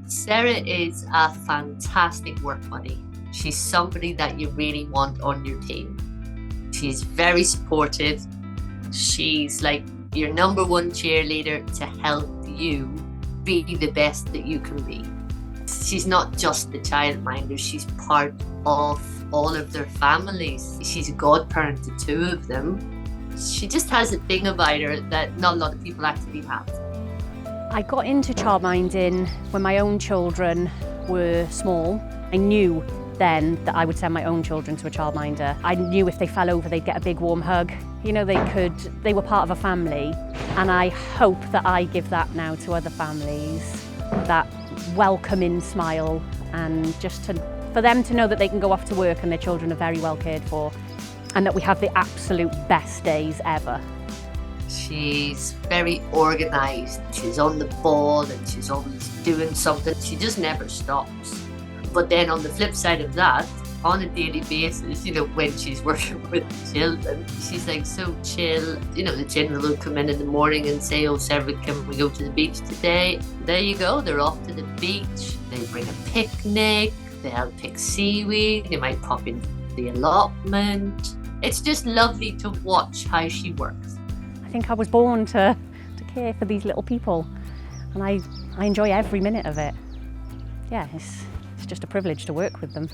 Sarah is a fantastic work buddy. She's somebody that you really want on your team. She's very supportive. She's like your number one cheerleader to help you be the best that you can be. She's not just the childminder, she's part of all of their families. She's a godparent to two of them. She just has a thing about her that not a lot of people actually have. I got into childminding when my own children were small. I knew then that I would send my own children to a childminder. I knew if they fell over, they'd get a big warm hug. You know, they were part of a family, and I hope that I give that now to other families, that welcoming smile, and just for them to know that they can go off to work and their children are very well cared for, and that we have the absolute best days ever. She's very organised. She's on the ball and she's always doing something. She just never stops. But then on the flip side of that, on a daily basis, you know, when she's working with the children, she's like so chill. You know, the children will come in the morning and say, "Oh, Sarah, can we go to the beach today?" There you go, they're off to the beach. They bring a picnic, they'll pick seaweed, they might pop in the allotment. It's just lovely to watch how she works. I think I was born to care for these little people, and I enjoy every minute of it. Yeah, it's just a privilege to work with them.